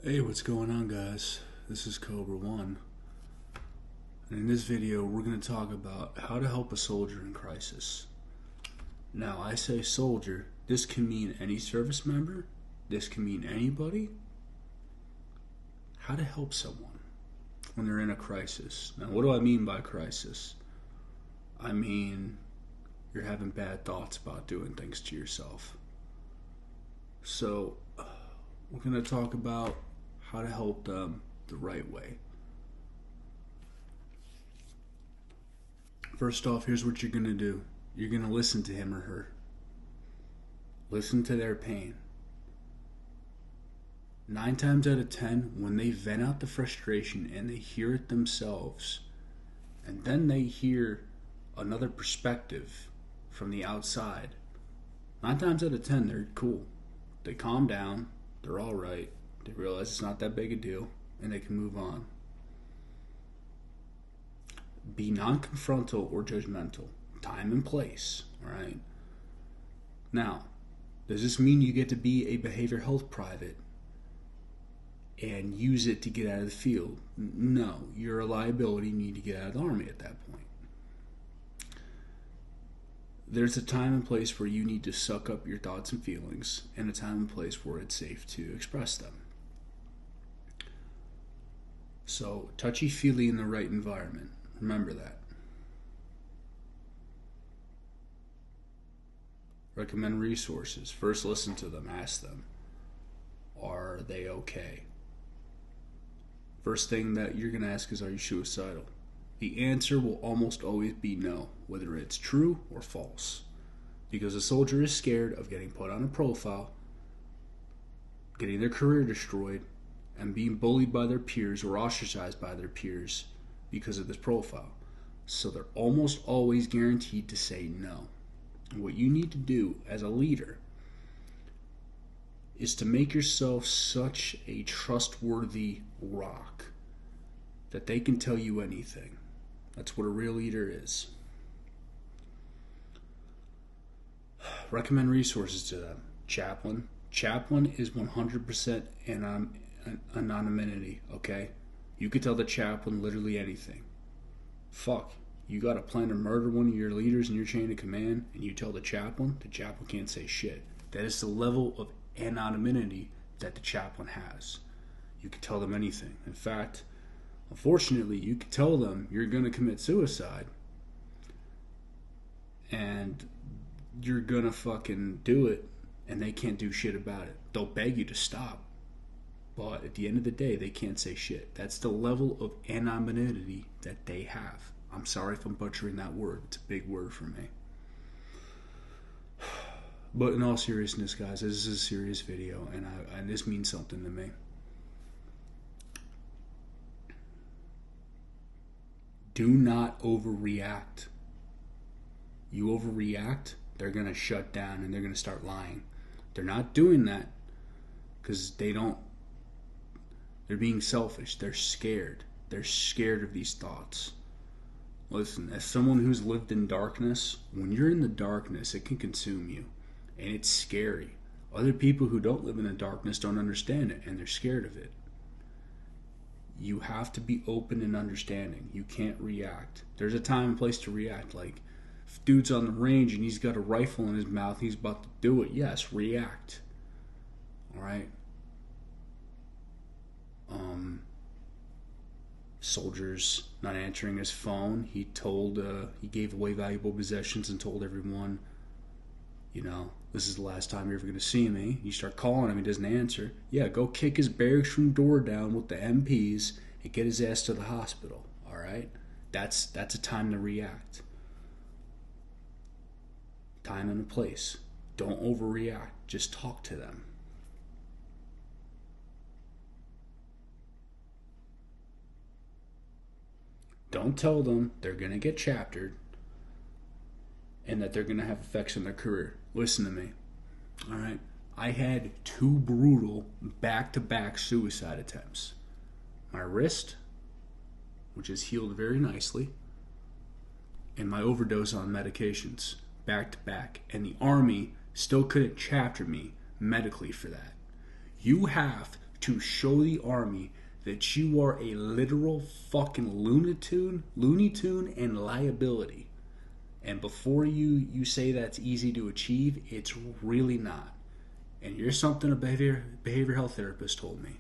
Hey, what's going on, guys? This is Cobra One, and in this video, we're going to talk about how to help a soldier in crisis. Now, I say soldier, this can mean any service member, this can mean anybody. How to help someone when they're in a crisis. Now, what do I mean by crisis? I mean, you're having bad thoughts about doing things to yourself. So, we're going to talk about how to help them the right way. First off, here's what you're going to do. You're going to listen to him or her. Listen to their pain. 9 times out of 10, when they vent out the frustration and they hear it themselves, and then they hear another perspective from the outside, 9 times out of 10, they're cool. They calm down. They're all right. They realize it's not that big a deal, and they can move on. Be non-confrontal or judgmental. Time and place, alright? Now, does this mean you get to be a behavioral health private and use it to get out of the field? No, you're a liability. You need to get out of the Army at that point. There's a time and place where you need to suck up your thoughts and feelings, and a time and place where it's safe to express them. So, touchy-feely in the right environment. Remember that. Recommend resources. First, listen to them. Ask them, are they okay? First thing that you're going to ask is, are you suicidal? The answer will almost always be no, whether it's true or false. Because a soldier is scared of getting put on a profile, getting their career destroyed, and being bullied by their peers or ostracized by their peers because of this profile. So they're almost always guaranteed to say no. And what you need to do as a leader is to make yourself such a trustworthy rock that they can tell you anything. That's what a real leader is. Recommend resources to them. Chaplain. Chaplain is 100% anonymity, okay? You could tell the chaplain literally anything. Fuck, you got a plan to murder one of your leaders in your chain of command, and you tell the chaplain can't say shit. That is the level of anonymity that the chaplain has. You can tell them anything. In fact, unfortunately, you can tell them you're going to commit suicide, and you're going to fucking do it, and they can't do shit about it. They'll beg you to stop, but at the end of the day, they can't say shit. That's the level of anonymity that they have. I'm sorry if I'm butchering that word. It's a big word for me. But in all seriousness, guys, this is a serious video, and this means something to me. Do not overreact. You overreact, they're going to shut down and they're going to start lying. They're not doing that because they're being selfish. They're scared. They're scared of these thoughts. Listen, as someone who's lived in darkness, when you're in the darkness, it can consume you. And it's scary. Other people who don't live in the darkness don't understand it, and they're scared of it. You have to be open and understanding. You can't react. There's a time and place to react. Like, if dude's on the range and he's got a rifle in his mouth, he's about to do it. Yes, react. Alright? Soldiers not answering his phone. He gave away valuable possessions and told everyone, this is the last time you're ever going to see me. You start calling him, he doesn't answer. Yeah, go kick his barracks room door down with the MPs and get his ass to the hospital. Alright? That's a time to react. Time and a place. Don't overreact. Just talk to them. Don't tell them they're going to get chaptered and that they're going to have effects on their career. Listen to me. Alright? I had 2 brutal back-to-back suicide attempts. My wrist, which has healed very nicely, and my overdose on medications, back-to-back. And the Army still couldn't chapter me medically for that. You have to show the Army that you are a literal fucking Looney Tune and liability. And before you say that's easy to achieve, it's really not. And here's something a behavior health therapist told me.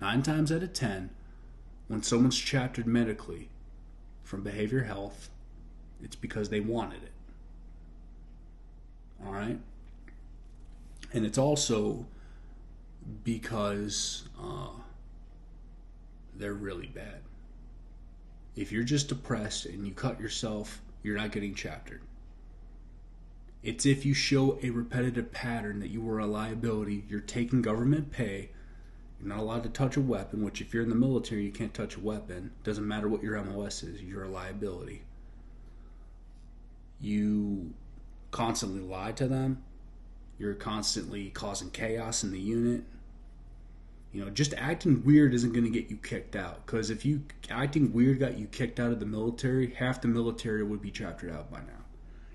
9 times out of 10, when someone's chaptered medically from behavior health, it's because they wanted it. Alright? And it's also because they're really bad. If you're just depressed and you cut yourself, you're not getting chaptered. It's if you show a repetitive pattern that you are a liability, you're taking government pay, you're not allowed to touch a weapon, which if you're in the military, you can't touch a weapon. Doesn't matter what your MOS is, you're a liability. You constantly lie to them. You're constantly causing chaos in the unit. Just acting weird isn't going to get you kicked out. Because if acting weird got you kicked out of the military, half the military would be chaptered out by now.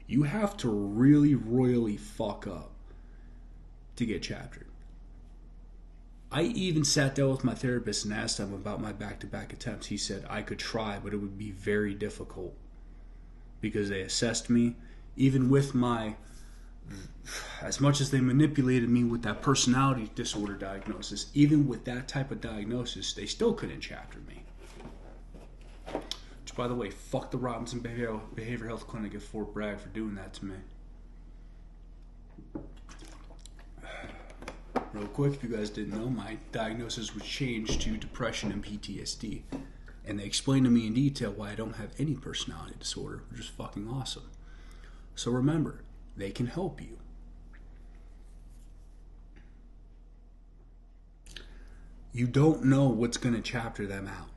You have to really royally fuck up to get chaptered. I even sat down with my therapist and asked him about my back-to-back attempts. He said I could try, but it would be very difficult because they assessed me. Even with as much as they manipulated me with that personality disorder diagnosis, even with that type of diagnosis, they still couldn't chapter me. Which, by the way, fuck the Robinson Behavior Health Clinic at Fort Bragg for doing that to me. Real quick, if you guys didn't know, my diagnosis was changed to depression and PTSD. And they explained to me in detail why I don't have any personality disorder, which is fucking awesome. So remember, they can help you. You don't know what's going to chapter them out.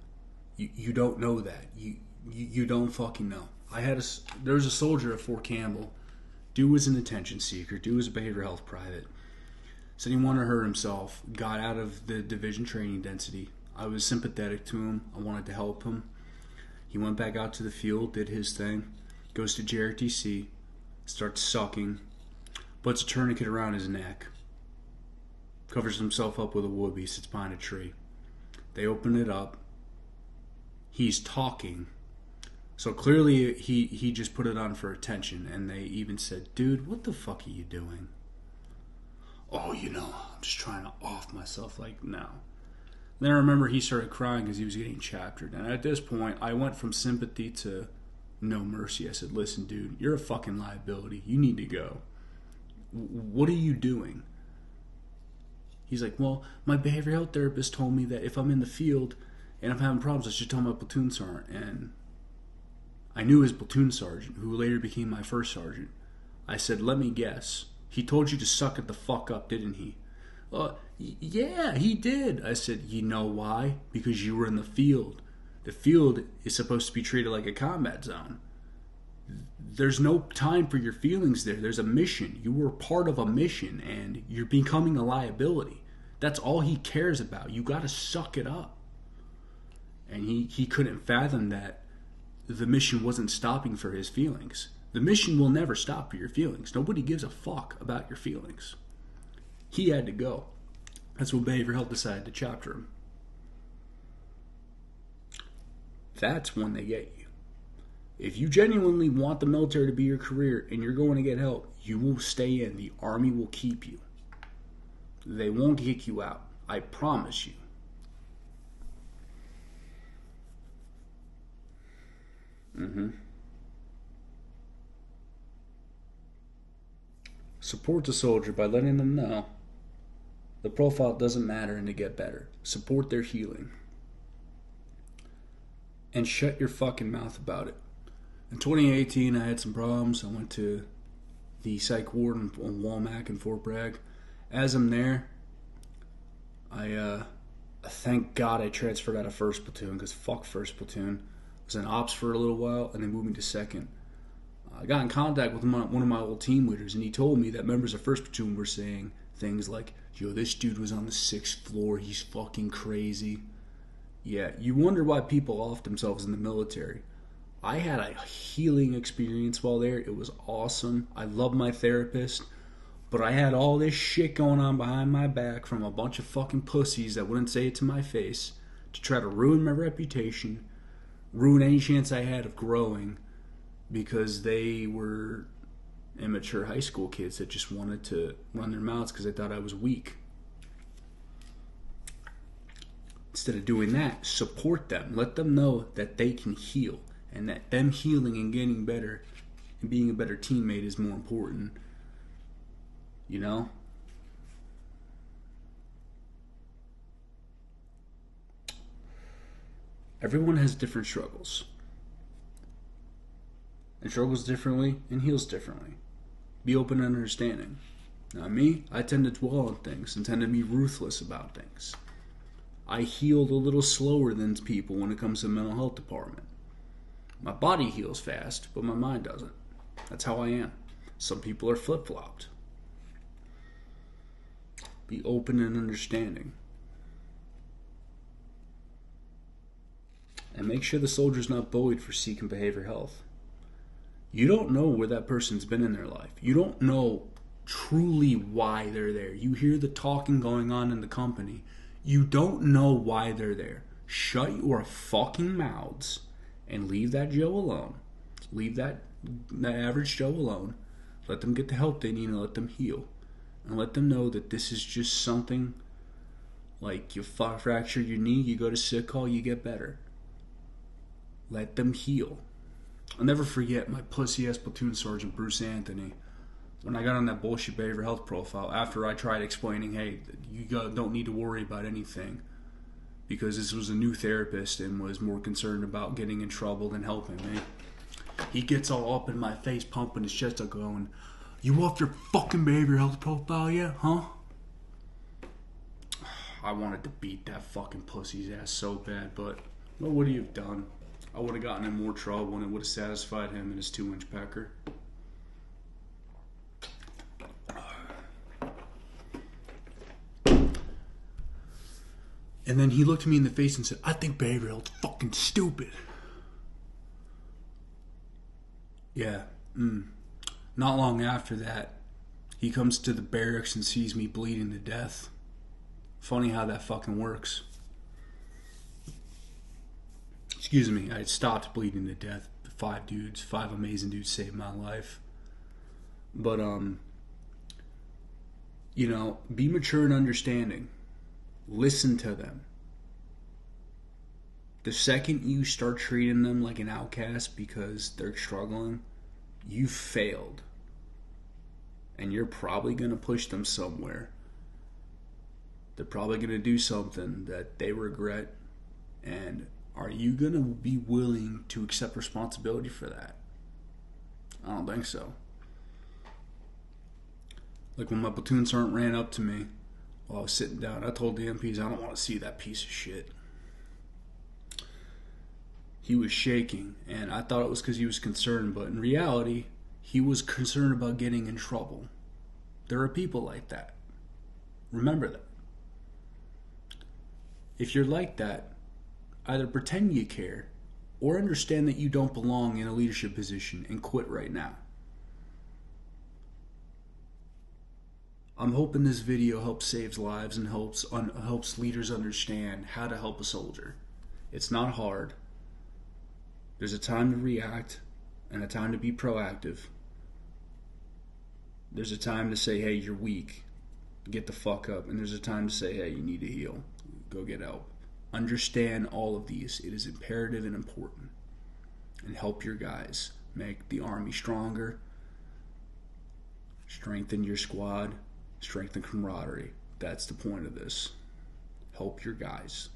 You don't know that. You don't fucking know. There was a soldier at Fort Campbell. Dude was an attention seeker. Dude was a behavioral health private. Said he wanted to hurt himself. Got out of the division training density. I was sympathetic to him. I wanted to help him. He went back out to the field, did his thing. Goes to JRTC. Starts sucking. Puts a tourniquet around his neck. Covers himself up with a whoopee. Sits behind a tree. They open it up. He's talking. So clearly he just put it on for attention. And they even said, dude, what the fuck are you doing? Oh, I'm just trying to off myself. Like, no. Then I remember he started crying because he was getting chaptered. And at this point, I went from sympathy to no mercy. I said, listen, dude, you're a fucking liability. You need to go. What are you doing? He's like, well, my behavioral health therapist told me that if I'm in the field and I'm having problems, I should tell my platoon sergeant. And I knew his platoon sergeant, who later became my first sergeant. I said, let me guess. He told you to suck it the fuck up, didn't he? Yeah, he did. I said, you know why? Because you were in the field. The field is supposed to be treated like a combat zone. There's no time for your feelings there. There's a mission. You were part of a mission, and you're becoming a liability. That's all he cares about. You got to suck it up. And he couldn't fathom that the mission wasn't stopping for his feelings. The mission will never stop for your feelings. Nobody gives a fuck about your feelings. He had to go. That's when behavioral health decided to chapter him. That's when they get you. If you genuinely want the military to be your career and you're going to get help, you will stay in. The Army will keep you. They won't kick you out. I promise you. Support the soldier by letting them know the profile doesn't matter and to get better. Support their healing. And shut your fucking mouth about it. In 2018, I had some problems. I went to the psych ward on Walmack in Fort Bragg. As I'm there, I thank God I transferred out of 1st Platoon, because fuck 1st Platoon. I was in ops for a little while, and they moved me to 2nd. I got in contact with one of my old team leaders, and he told me that members of 1st Platoon were saying things like, yo, this dude was on the 6th floor, he's fucking crazy. Yeah, you wonder why people off themselves in the military. I had a healing experience while there. It was awesome. I love my therapist. But I had all this shit going on behind my back from a bunch of fucking pussies that wouldn't say it to my face to try to ruin my reputation, ruin any chance I had of growing, because they were immature high school kids that just wanted to run their mouths because they thought I was weak. Instead of doing that, support them. Let them know that they can heal, and that them healing and getting better and being a better teammate is more important. You know? Everyone has different struggles. And struggles differently and heals differently. Be open and understanding. Now me, I tend to dwell on things and tend to be ruthless about things. I heal a little slower than people when it comes to the mental health department. My body heals fast, but my mind doesn't. That's how I am. Some people are flip-flopped. Be open and understanding. And make sure the soldier's not bullied for seeking behavioral health. You don't know where that person's been in their life. You don't know truly why they're there. You hear the talking going on in the company. You don't know why they're there. Shut your fucking mouths and leave that Joe alone. Leave that average Joe alone. Let them get the help they need and let them heal. And let them know that this is just something like you fracture your knee, you go to sick call, you get better. Let them heal. I'll never forget my pussy-ass platoon sergeant, Bruce Anthony, when I got on that bullshit behavioral health profile, after I tried explaining, hey, you don't need to worry about anything, because this was a new therapist and was more concerned about getting in trouble than helping me. He gets all up in my face, pumping his chest up, going, "You off your fucking behavioral health profile yet, huh?" I wanted to beat that fucking pussy's ass so bad, but what would he have done? I would have gotten in more trouble and it would have satisfied him and his 2-inch pecker. And then he looked me in the face and said, "I think behavioral health's fucking stupid." Yeah. Not long after that, he comes to the barracks and sees me bleeding to death. Funny how that fucking works. Excuse me, I had stopped bleeding to death. 5 amazing dudes saved my life. But, be mature and understanding. Listen to them. The second you start treating them like an outcast because they're struggling, you failed. And you're probably going to push them somewhere. They're probably going to do something that they regret. And are you going to be willing to accept responsibility for that? I don't think so. Like when my platoon sergeant ran up to me while I was sitting down, I told the MPs, I don't want to see that piece of shit. He was shaking, and I thought it was because he was concerned, but in reality, he was concerned about getting in trouble. There are people like that. Remember that. If you're like that, either pretend you care or understand that you don't belong in a leadership position and quit right now. I'm hoping this video helps save lives and helps leaders understand how to help a soldier. It's not hard. There's a time to react and a time to be proactive. There's a time to say, hey, you're weak. Get the fuck up. And there's a time to say, hey, you need to heal. Go get help. Understand all of these. It is imperative and important. And help your guys make the Army stronger. Strengthen your squad. Strengthen camaraderie. That's the point of this. Help your guys.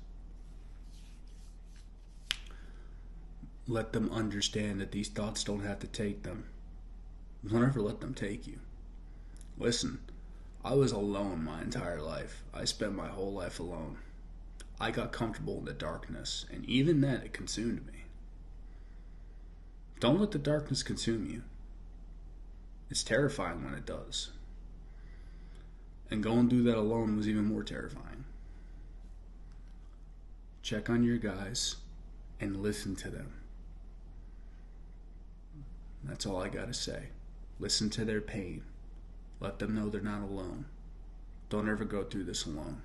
Let them understand that these thoughts don't have to take them. Don't ever let them take you. Listen, I was alone my entire life. I spent my whole life alone. I got comfortable in the darkness, and even then it consumed me. Don't let the darkness consume you. It's terrifying when it does. And going through that alone was even more terrifying. Check on your guys and listen to them. That's all I gotta say. Listen to their pain. Let them know they're not alone. Don't ever go through this alone.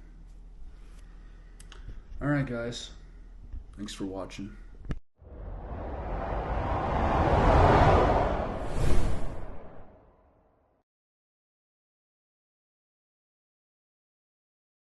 Alright, guys. Thanks for watching.